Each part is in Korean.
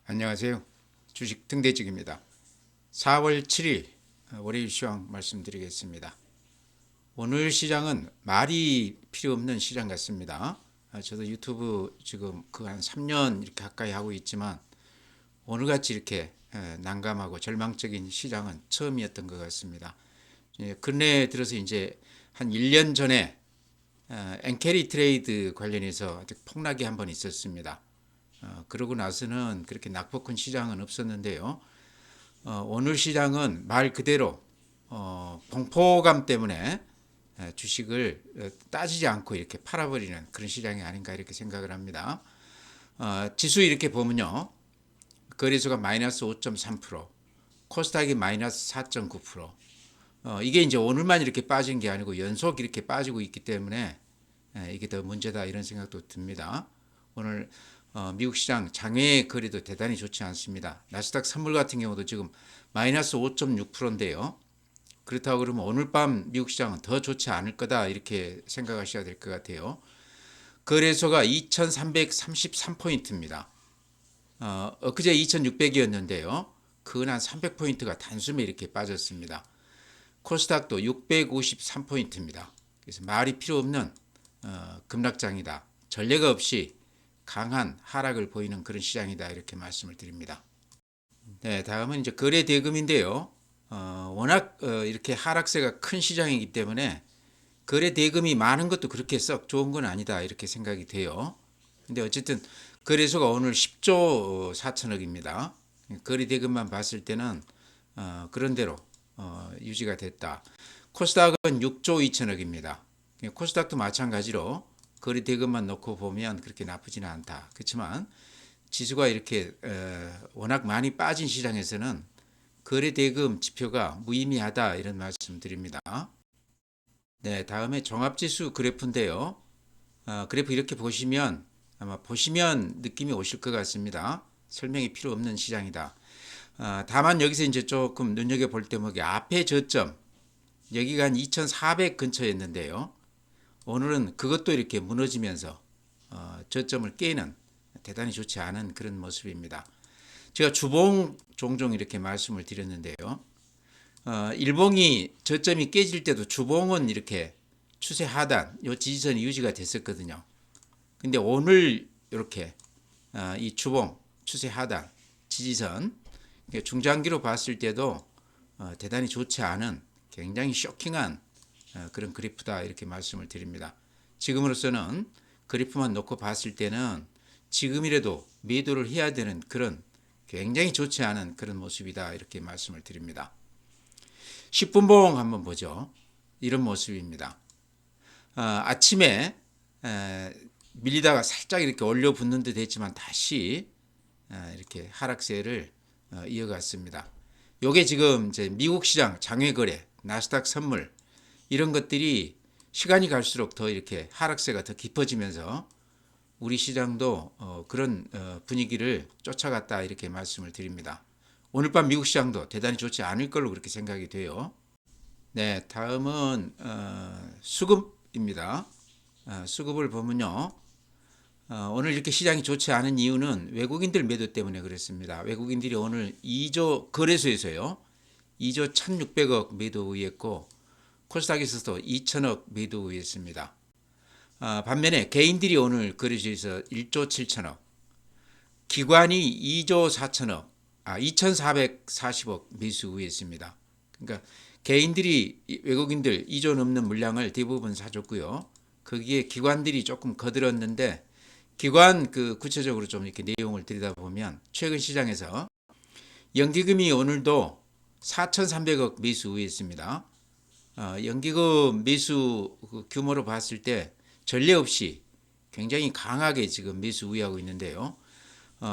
안녕하세요. 주식 등대직입니다. 4월 7일 월요일 시황 말씀드리겠습니다. 오늘 시장은 말이 필요 없는 시장 같습니다. 저도 유튜브 지금 한 3년 이렇게 가까이 하고 있지만 오늘같이 이렇게 난감하고 절망적인 시장은 처음이었던 것 같습니다. 근래에 들어서 이제 한 1년 전에 엔캐리 트레이드 관련해서 폭락이 한번 있었습니다. 그러고 나서는 그렇게 낙폭큰 시장은 없었는데요. 오늘 시장은 말 그대로 공포감 때문에 주식을 따지지 않고 이렇게 팔아버리는 그런 시장이 아닌가 이렇게 생각을 합니다. 지수 이렇게 보면요. 거래소가 마이너스 5.3%, 코스닥이 마이너스 4.9%. 이게 이제 오늘만 이렇게 빠진 게 아니고 연속 이렇게 빠지고 있기 때문에 이게 더 문제다 이런 생각도 듭니다. 오늘 미국 시장 장외 거래도 대단히 좋지 않습니다. 나스닥 선물 같은 경우도 지금 마이너스 5.6%인데요. 그렇다고 그러면 오늘 밤 미국 시장은 더 좋지 않을 거다 이렇게 생각하셔야 될 것 같아요. 거래소가 2333포인트입니다. 엊그제 2600이었는데요. 그건 300포인트가 단숨에 이렇게 빠졌습니다. 코스닥도 653포인트입니다. 그래서 말이 필요 없는 급락장이다. 전례가 없이 강한 하락을 보이는 그런 시장이다 이렇게 말씀을 드립니다. 네, 다음은 이제 거래 대금인데요. 워낙 이렇게 하락세가 큰 시장이기 때문에 거래 대금이 많은 것도 그렇게 썩 좋은 건 아니다 이렇게 생각이 돼요. 근데 어쨌든 거래소가 오늘 10조 4천억입니다. 거래 대금만 봤을 때는 그런대로 유지가 됐다. 코스닥은 6조 2천억입니다. 코스닥도 마찬가지로 거래 대금만 놓고 보면 그렇게 나쁘지는 않다. 그렇지만 지수가 이렇게 워낙 많이 빠진 시장에서는 거래 대금 지표가 무의미하다 이런 말씀 드립니다. 네, 다음에 종합지수 그래프인데요. 그래프 이렇게 보시면 아마 보시면 느낌이 오실 것 같습니다. 설명이 필요 없는 시장이다. 다만 여기서 이제 조금 눈여겨볼 대목이 앞에 저점 여기가 한 2400 근처였는데요. 오늘은 그것도 이렇게 무너지면서 저점을 깨는 대단히 좋지 않은 그런 모습입니다. 제가 주봉 종종 이렇게 말씀을 드렸는데요. 일봉이 저점이 깨질 때도 주봉은 이렇게 추세 하단, 요 지지선이 유지가 됐었거든요. 근데 오늘 이렇게 이 주봉 추세 하단, 지지선 중장기로 봤을 때도 대단히 좋지 않은 굉장히 쇼킹한 그런 그래프다 이렇게 말씀을 드립니다. 지금으로서는 그래프만 놓고 봤을 때는 지금이라도 매도를 해야 되는 그런 굉장히 좋지 않은 그런 모습이다 이렇게 말씀을 드립니다. 10분봉 한번 보죠. 이런 모습입니다. 아침에 밀리다가 살짝 이렇게 올려 붙는 듯 했지만 다시 이렇게 하락세를 이어갔습니다. 요게 지금 이제 미국 시장 장외 거래, 나스닥 선물 이런 것들이 시간이 갈수록 더 이렇게 하락세가 더 깊어지면서 우리 시장도 그런 분위기를 쫓아갔다 이렇게 말씀을 드립니다. 오늘 밤 미국 시장도 대단히 좋지 않을 걸로 그렇게 생각이 돼요. 네, 다음은 수급입니다. 수급을 보면요. 오늘 이렇게 시장이 좋지 않은 이유는 외국인들 매도 때문에 그렇습니다. 외국인들이 오늘 2조 거래소에서요. 2조 1600억 매도 의했고 코스닥에서도 2천억 매도 의했습니다. 반면에 개인들이 오늘 거래소에서 1조 7천억, 기관이 2조 4천억, 2,440억 매수 의했습니다. 그러니까 개인들이 외국인들 2조 넘는 물량을 대부분 사줬고요. 거기에 기관들이 조금 거들었는데 기관 구체적으로 좀 이렇게 내용을 들여다보면 최근 시장에서 연기금이 오늘도 4,300억 매수 의했습니다. 연기금 매수 규모로 봤을 때 전례 없이 굉장히 강하게 지금 매수 우위하고 있는데요.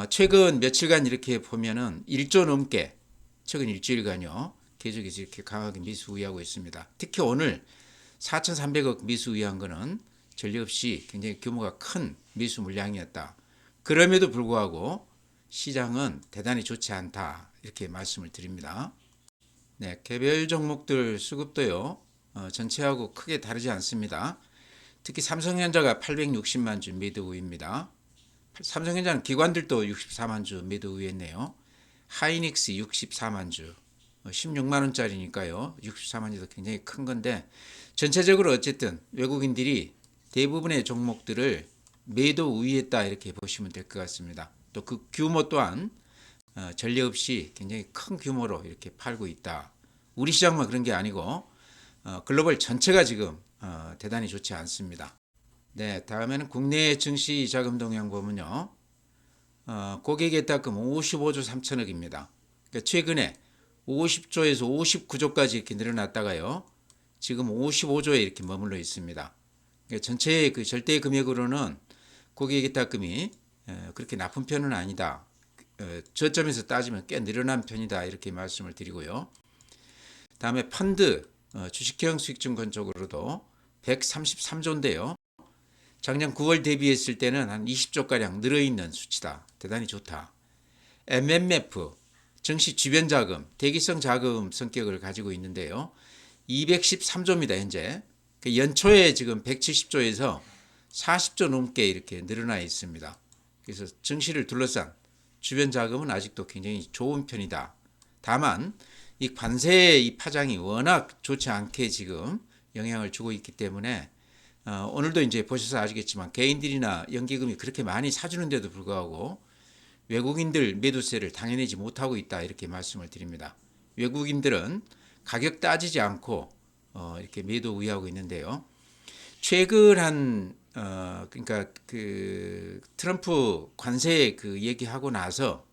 최근 며칠간 이렇게 보면은 1조 넘게 최근 일주일간요 계속해서 이렇게 강하게 매수 우위하고 있습니다. 특히 오늘 4,300억 매수 우위한 거는 전례 없이 굉장히 규모가 큰 매수 물량이었다. 그럼에도 불구하고 시장은 대단히 좋지 않다 이렇게 말씀을 드립니다. 네, 개별 종목들 수급도요 전체하고 크게 다르지 않습니다. 특히 삼성전자가 860만 주 매도 우위입니다. 삼성전자는 기관들도 64만 주 매도 우회했네요. 하이닉스 64만 주, 16만 원짜리니까요. 64만 주도 굉장히 큰 건데 전체적으로 어쨌든 외국인들이 대부분의 종목들을 매도 우위했다 이렇게 보시면 될 것 같습니다. 또 그 규모 또한 전례 없이 굉장히 큰 규모로 이렇게 팔고 있다. 우리 시장만 그런 게 아니고 글로벌 전체가 지금 대단히 좋지 않습니다. 네, 다음에는 국내 증시 자금 동향 보면요. 고객예탁금 55조 3천억입니다. 그러니까 최근에 50조에서 59조까지 이렇게 늘어났다가요. 지금 55조에 이렇게 머물러 있습니다. 그러니까 전체의 그 절대 금액으로는 고객예탁금이 그렇게 나쁜 편은 아니다. 저점에서 따지면 꽤 늘어난 편이다. 이렇게 말씀을 드리고요. 다음에 펀드, 주식형 수익증권 쪽으로도 133조인데요. 작년 9월 대비했을 때는 한 20조가량 늘어있는 수치다. 대단히 좋다. MMF, 증시 주변 자금, 대기성 자금 성격을 가지고 있는데요. 213조입니다, 현재. 연초에 지금 170조에서 40조 넘게 이렇게 늘어나 있습니다. 그래서 증시를 둘러싼 주변 자금은 아직도 굉장히 좋은 편이다. 다만, 이 관세의 이 파장이 워낙 좋지 않게 지금 영향을 주고 있기 때문에 오늘도 이제 보셔서 아시겠지만 개인들이나 연기금이 그렇게 많이 사주는데도 불구하고 외국인들 매도세를 당해내지 못하고 있다 이렇게 말씀을 드립니다. 외국인들은 가격 따지지 않고 이렇게 매도 우위하고 있는데요. 최근 한 그러니까 그 트럼프 관세 그 얘기하고 나서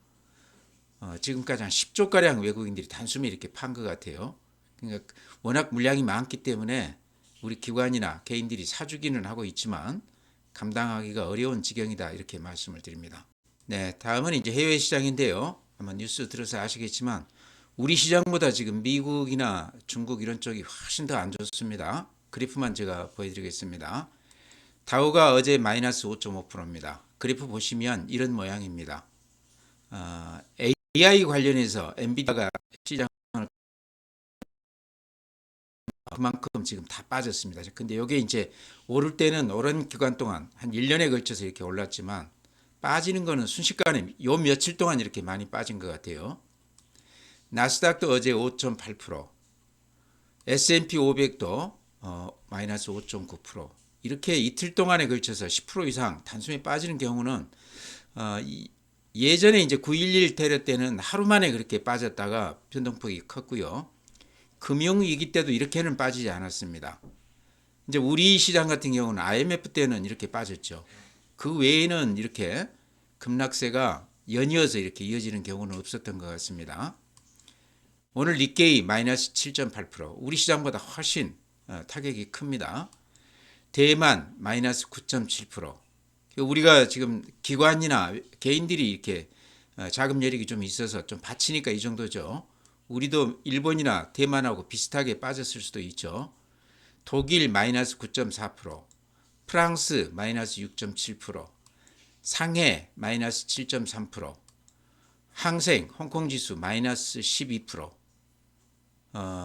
지금까지 한 10조 가량 외국인들이 단숨에 이렇게 판 것 같아요. 그러니까 워낙 물량이 많기 때문에 우리 기관이나 개인들이 사주기는 하고 있지만 감당하기가 어려운 지경이다 이렇게 말씀을 드립니다. 네, 다음은 이제 해외 시장인데요. 아마 뉴스 들어서 아시겠지만 우리 시장보다 지금 미국이나 중국 이런 쪽이 훨씬 더 안 좋습니다. 그래프만 제가 보여드리겠습니다. 다우가 어제 마이너스 5.5%입니다. 그래프 보시면 이런 모양입니다. AI 관련해서 엔비디아가 시장을 그만큼 지금 다 빠졌습니다. 근데 이게 이제 오를 때는 오랜 기간 동안 한 1년에 걸쳐서 이렇게 올랐지만 빠지는 거는 순식간에 요 며칠 동안 이렇게 많이 빠진 것 같아요. 나스닥도 어제 5.8%, S&P 500도 마이너스 5.9%. 이렇게 이틀 동안에 걸쳐서 10% 이상 단숨에 빠지는 경우는 예전에 이제 9.11 테러 때는 하루 만에 그렇게 빠졌다가 변동폭이 컸고요. 금융위기 때도 이렇게는 빠지지 않았습니다. 이제 우리 시장 같은 경우는 IMF 때는 이렇게 빠졌죠. 그 외에는 이렇게 급락세가 연이어서 이렇게 이어지는 경우는 없었던 것 같습니다. 오늘 니케이 마이너스 7.8%, 우리 시장보다 훨씬 타격이 큽니다. 대만 마이너스 9.7%. 우리가 지금 기관이나 개인들이 이렇게 자금 여력이 좀 있어서 좀 받치니까 이 정도죠. 우리도 일본이나 대만하고 비슷하게 빠졌을 수도 있죠. 독일 마이너스 9.4%, 프랑스 마이너스 6.7%, 상해 마이너스 7.3%, 항생 홍콩 지수 마이너스 12%.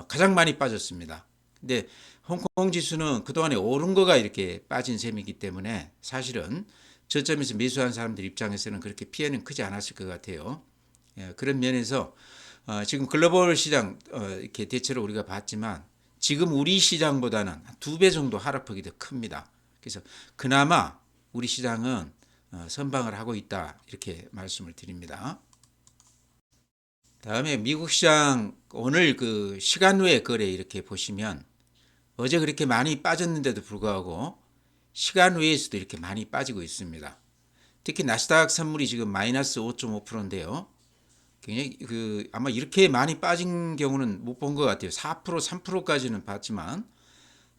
가장 많이 빠졌습니다. 근데 홍콩 지수는 그동안에 오른 거가 이렇게 빠진 셈이기 때문에 사실은 저점에서 매수한 사람들 입장에서는 그렇게 피해는 크지 않았을 것 같아요. 그런 면에서 지금 글로벌 시장 이렇게 대체로 우리가 봤지만 지금 우리 시장보다는 2배 정도 하락폭이 더 큽니다. 그래서 그나마 우리 시장은 선방을 하고 있다 이렇게 말씀을 드립니다. 다음에 미국 시장 오늘 그 시간 외 거래 이렇게 보시면 어제 그렇게 많이 빠졌는데도 불구하고 시간 외에서도 이렇게 많이 빠지고 있습니다. 특히 나스닥 선물이 지금 마이너스 5.5%인데요. 굉장히 그 아마 이렇게 많이 빠진 경우는 못 본 것 같아요. 4% 3%까지는 봤지만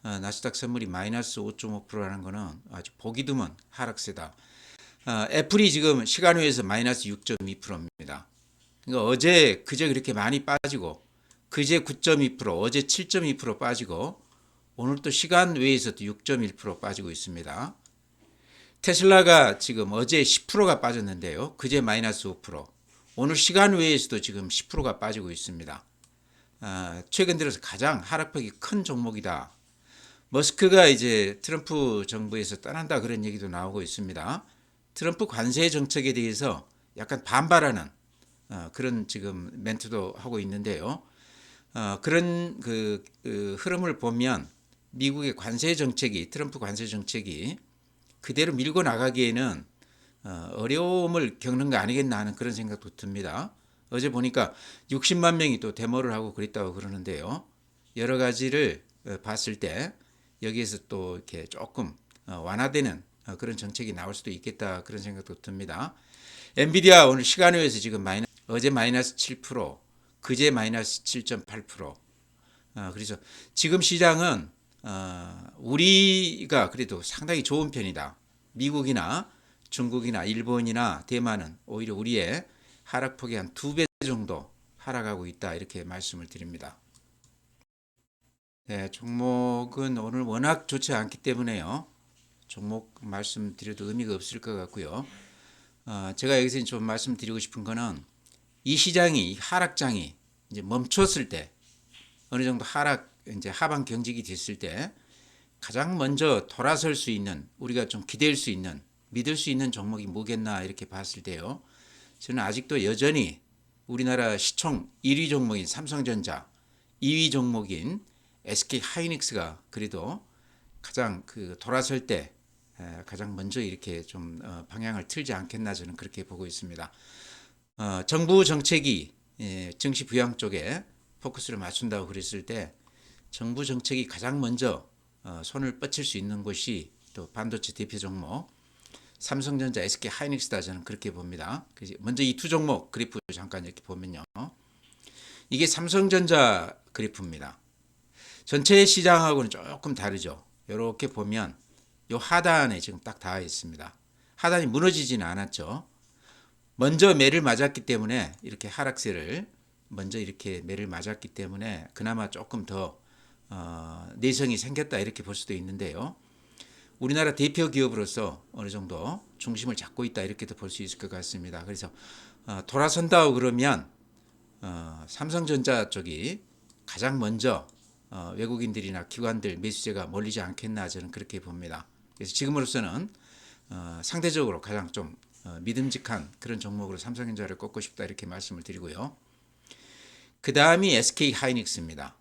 나스닥 선물이 마이너스 5.5%라는 거는 아주 보기 드문 하락세다. 애플이 지금 시간 외에서 마이너스 6.2%입니다. 그러니까 어제 그제 그렇게 많이 빠지고 그제 9.2%, 어제 7.2% 빠지고 오늘 또 시간 외에서도 6.1% 빠지고 있습니다. 테슬라가 지금 어제 10%가 빠졌는데요. 그제 마이너스 5%, 오늘 시간 외에서도 지금 10%가 빠지고 있습니다. 최근 들어서 가장 하락폭이 큰 종목이다. 머스크가 이제 트럼프 정부에서 떠난다 그런 얘기도 나오고 있습니다. 트럼프 관세 정책에 대해서 약간 반발하는 그런 지금 멘트도 하고 있는데요. 그런 그 흐름을 보면 미국의 관세 정책이 트럼프 관세 정책이 그대로 밀고 나가기에는 어려움을 겪는 거 아니겠나 하는 그런 생각도 듭니다. 어제 보니까 60만 명이 또 데모를 하고 그랬다고 그러는데요. 여러 가지를 봤을 때 여기에서 또 이렇게 조금 완화되는 그런 정책이 나올 수도 있겠다 그런 생각도 듭니다. 엔비디아 오늘 시간외에서 지금 어제 마이너스 7%, 그제 마이너스 7.8%. 그래서 지금 시장은 우리가 그래도 상당히 좋은 편이다. 미국이나 중국이나 일본이나 대만은 오히려 우리의 하락폭이 한 2배 정도 하락하고 있다 이렇게 말씀을 드립니다. 네, 종목은 오늘 워낙 좋지 않기 때문에요. 종목 말씀드려도 의미가 없을 것 같고요. 제가 여기서 좀 말씀드리고 싶은 거는 이 시장이 하락장이 이제 멈췄을 때 어느 정도 이제 하방 경직이 됐을 때 가장 먼저 돌아설 수 있는 우리가 좀 기댈 수 있는 믿을 수 있는 종목이 뭐겠나 이렇게 봤을 때요. 저는 아직도 여전히 우리나라 시총 1위 종목인 삼성전자, 2위 종목인 SK 하이닉스가 그래도 가장 그 돌아설 때 가장 먼저 이렇게 좀 방향을 틀지 않겠나 저는 그렇게 보고 있습니다. 정부 정책이 증시 부양 쪽에 포커스를 맞춘다고 그랬을 때 정부 정책이 가장 먼저 손을 뻗칠 수 있는 곳이 또 반도체 대표 종목 삼성전자, SK 하이닉스다 저는 그렇게 봅니다. 먼저 이 두 종목 그래프 잠깐 이렇게 보면요. 이게 삼성전자 그래프입니다. 전체 시장하고는 조금 다르죠. 이렇게 보면 이 하단에 지금 딱 닿아 있습니다. 하단이 무너지지는 않았죠. 먼저 매를 맞았기 때문에 이렇게 하락세를 먼저 이렇게 매를 맞았기 때문에 그나마 조금 더 내성이 생겼다 이렇게 볼 수도 있는데요. 우리나라 대표 기업으로서 어느 정도 중심을 잡고 있다 이렇게도 볼 수 있을 것 같습니다. 그래서 돌아선다고 그러면 삼성전자 쪽이 가장 먼저 외국인들이나 기관들 매수세가 몰리지 않겠나 저는 그렇게 봅니다. 그래서 지금으로서는 상대적으로 가장 좀 믿음직한 그런 종목으로 삼성전자를 꼽고 싶다 이렇게 말씀을 드리고요. 그 다음이 SK 하이닉스입니다.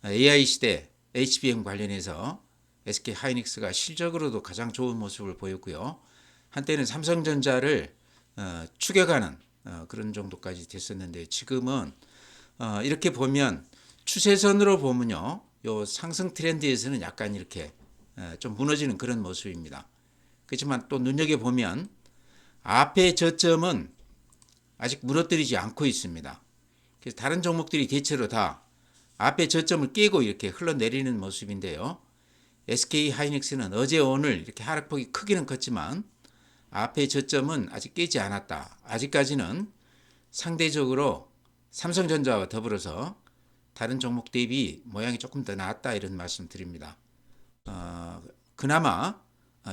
AI 시대 HBM 관련해서 SK 하이닉스가 실적으로도 가장 좋은 모습을 보였고요. 한때는 삼성전자를 추격하는 그런 정도까지 됐었는데 지금은 이렇게 보면 추세선으로 보면요, 요 상승 트렌드에서는 약간 이렇게 좀 무너지는 그런 모습입니다. 그렇지만 또 눈여겨 보면 앞의 저점은 아직 무너뜨리지 않고 있습니다. 그래서 다른 종목들이 대체로 다 앞에 저점을 깨고 이렇게 흘러내리는 모습인데요. SK 하이닉스는 어제 오늘 이렇게 하락폭이 크기는 컸지만 앞에 저점은 아직 깨지 않았다. 아직까지는 상대적으로 삼성전자와 더불어서 다른 종목 대비 모양이 조금 더 낫다 이런 말씀 드립니다. 그나마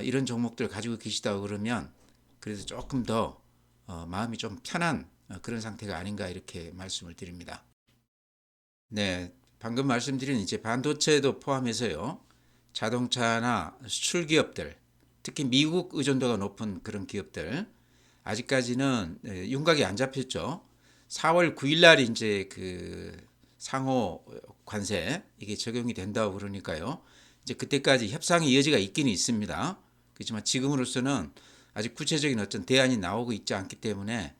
이런 종목들 가지고 계시다고 그러면 그래서 조금 더 마음이 좀 편한 그런 상태가 아닌가 이렇게 말씀을 드립니다. 네, 방금 말씀드린 이제 반도체도 포함해서요. 자동차나 수출 기업들, 특히 미국 의존도가 높은 그런 기업들 아직까지는 윤곽이 안 잡혔죠. 4월 9일 날 이제 그 상호 관세 이게 적용이 된다고 그러니까요. 이제 그때까지 협상의 여지가 있기는 있습니다. 그렇지만 지금으로서는 아직 구체적인 어떤 대안이 나오고 있지 않기 때문에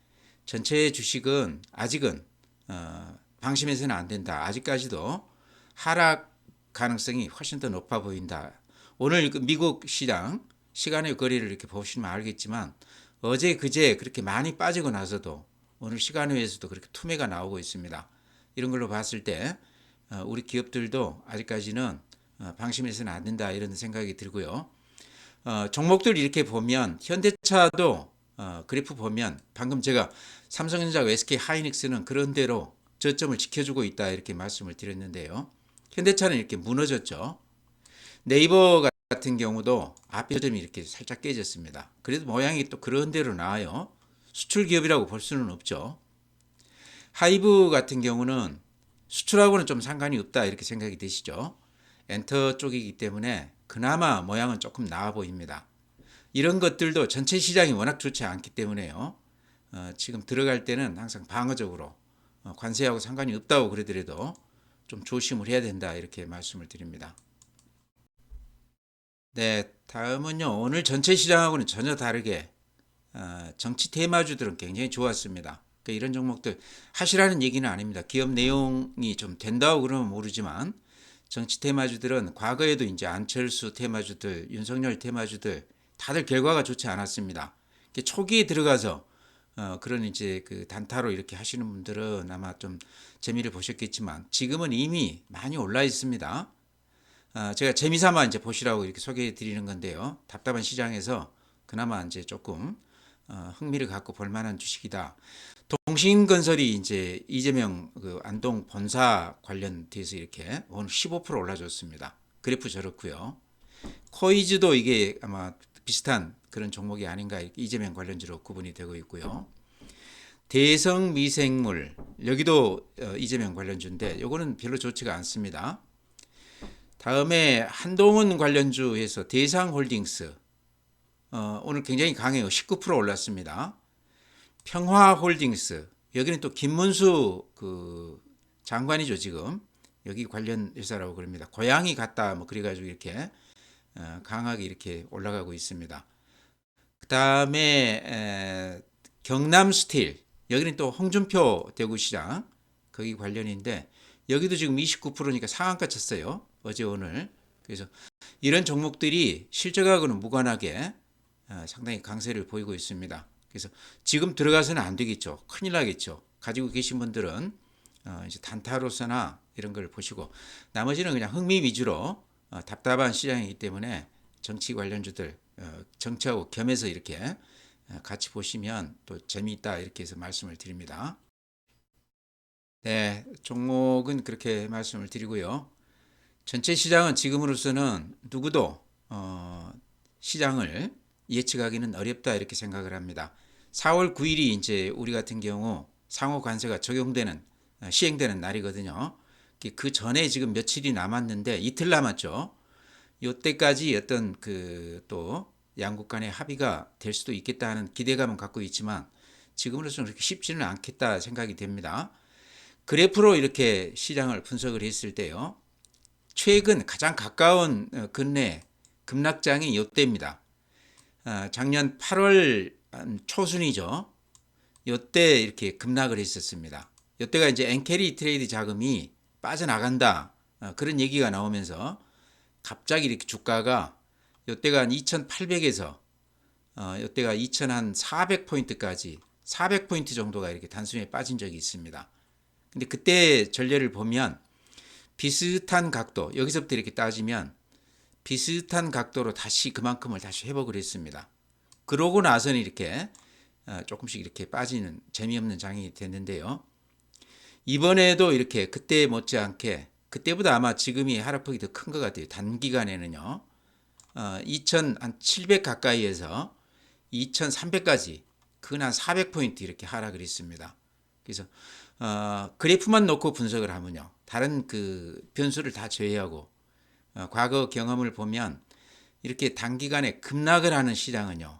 전체 주식은 아직은 방심해서는 안 된다. 아직까지도 하락 가능성이 훨씬 더 높아 보인다. 오늘 그 미국 시장 시간의 거리를 이렇게 보시면 알겠지만 어제 그제 그렇게 많이 빠지고 나서도 오늘 시간외에서도 그렇게 투매가 나오고 있습니다. 이런 걸로 봤을 때 우리 기업들도 아직까지는 방심해서는 안 된다 이런 생각이 들고요. 종목들 이렇게 보면 현대차도 그래프 보면 방금 제가 삼성전자와 SK 하이닉스는 그런 대로 저점을 지켜주고 있다 이렇게 말씀을 드렸는데요. 현대차는 이렇게 무너졌죠. 네이버 같은 경우도 앞에 점이 이렇게 살짝 깨졌습니다. 그래도 모양이 또 그런 대로 나와요. 수출 기업이라고 볼 수는 없죠. 하이브 같은 경우는 수출하고는 좀 상관이 없다 이렇게 생각이 되시죠. 엔터 쪽이기 때문에 그나마 모양은 조금 나아 보입니다. 이런 것들도 전체 시장이 워낙 좋지 않기 때문에요. 지금 들어갈 때는 항상 방어적으로 관세하고 상관이 없다고 그러더라도 좀 조심을 해야 된다 이렇게 말씀을 드립니다. 네, 다음은요. 오늘 전체 시장하고는 전혀 다르게 정치 테마주들은 굉장히 좋았습니다. 그러니까 이런 종목들 하시라는 얘기는 아닙니다. 기업 내용이 좀 된다고 그러면 모르지만 정치 테마주들은 과거에도 이제 안철수 테마주들, 윤석열 테마주들 다들 결과가 좋지 않았습니다. 초기에 들어가서 그런 이제 그 단타로 이렇게 하시는 분들은 아마 좀 재미를 보셨겠지만 지금은 이미 많이 올라 있습니다. 제가 재미삼아 이제 보시라고 이렇게 소개해 드리는 건데요. 답답한 시장에서 그나마 이제 조금 흥미를 갖고 볼 만한 주식이다. 동신건설이 이제 이재명 그 안동 본사 관련돼서 이렇게 오늘 15% 올라줬습니다. 그래프 저렇고요. 코이즈도 이게 아마 비슷한 그런 종목이 아닌가 이재명 관련주로 구분이 되고 있고요. 대성미생물 여기도 이재명 관련주인데 요거는 별로 좋지가 않습니다. 다음에 한동훈 관련주에서 대상홀딩스 오늘 굉장히 강해요. 19% 올랐습니다. 평화홀딩스 여기는 또 김문수 그 장관이죠 지금 여기 관련 회사라고 그럽니다. 고양이 같다 뭐 그래가지고 이렇게 강하게 이렇게 올라가고 있습니다. 그 다음에 경남스틸 여기는 또 홍준표 대구시장 거기 관련인데 여기도 지금 29%니까 상한가 쳤어요. 어제 오늘. 그래서 이런 종목들이 실적하고는 무관하게 상당히 강세를 보이고 있습니다. 그래서 지금 들어가서는 안 되겠죠. 큰일 나겠죠. 가지고 계신 분들은 이제 단타로서나 이런 걸 보시고 나머지는 그냥 흥미 위주로 답답한 시장이기 때문에 정치 관련주들 정치하고 겸해서 이렇게 같이 보시면 또 재미있다 이렇게 해서 말씀을 드립니다. 네, 종목은 그렇게 말씀을 드리고요. 전체 시장은 지금으로서는 누구도 시장을 예측하기는 어렵다 이렇게 생각을 합니다. 4월 9일이 이제 우리 같은 경우 상호 관세가 적용되는 시행되는 날이거든요. 그 전에 지금 며칠이 남았는데 이틀 남았죠. 이때까지 어떤 그 또 양국 간의 합의가 될 수도 있겠다 하는 기대감은 갖고 있지만 지금으로서는 그렇게 쉽지는 않겠다 생각이 됩니다. 그래프로 이렇게 시장을 분석을 했을 때요. 최근 가장 가까운 근래 급락장이 이때입니다. 작년 8월 초순이죠. 이때 이렇게 급락을 했었습니다. 이때가 이제 엔캐리 트레이드 자금이 빠져나간다 그런 얘기가 나오면서 갑자기 이렇게 주가가 이때가 한 2,800에서 이때가 2,400포인트까지 400포인트 정도가 이렇게 단숨에 빠진 적이 있습니다. 근데 그때 전례를 보면 비슷한 각도 여기서부터 이렇게 따지면 비슷한 각도로 다시 그만큼을 다시 회복을 했습니다. 그러고 나서는 이렇게 조금씩 이렇게 빠지는 재미없는 장이 됐는데요. 이번에도 이렇게 그때 못지않게 그때보다 아마 지금이 하락폭이 더 큰 것 같아요. 단기간에는요. 2,700 가까이에서 2,300까지 근한 400포인트 이렇게 하락을 했습니다. 그래서 그래프만 놓고 분석을 하면요. 다른 그 변수를 다 제외하고 과거 경험을 보면 이렇게 단기간에 급락을 하는 시장은요.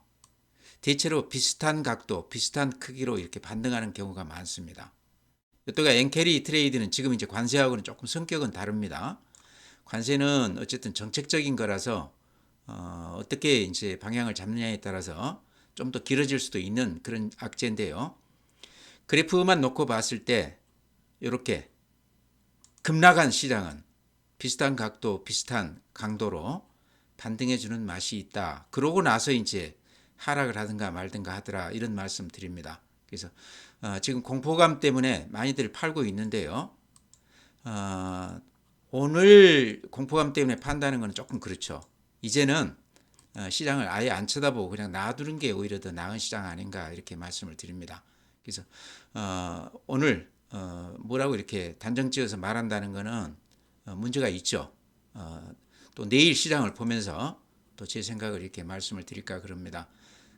대체로 비슷한 각도, 비슷한 크기로 이렇게 반등하는 경우가 많습니다. 이때가 엔캐리 트레이드는 지금 이제 관세하고는 조금 성격은 다릅니다. 관세는 어쨌든 정책적인 거라서 어떻게 이제 방향을 잡느냐에 따라서 좀 더 길어질 수도 있는 그런 악재인데요. 그래프만 놓고 봤을 때 이렇게 급락한 시장은 비슷한 각도, 비슷한 강도로 반등해 주는 맛이 있다. 그러고 나서 이제 하락을 하든가 말든가 하더라 이런 말씀 드립니다. 그래서 지금 공포감 때문에 많이들 팔고 있는데요. 오늘 공포감 때문에 판다는 건 조금 그렇죠. 이제는 시장을 아예 안 쳐다보고 그냥 놔두는 게 오히려 더 나은 시장 아닌가 이렇게 말씀을 드립니다. 그래서 오늘 뭐라고 이렇게 단정 지어서 말한다는 거는 문제가 있죠. 또 내일 시장을 보면서 또 제 생각을 이렇게 말씀을 드릴까 그럽니다.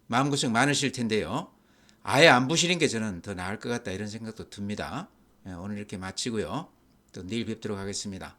마음고생 많으실 텐데요. 아예 안 보시는 게 저는 더 나을 것 같다 이런 생각도 듭니다. 오늘 이렇게 마치고요. 또 내일 뵙도록 하겠습니다.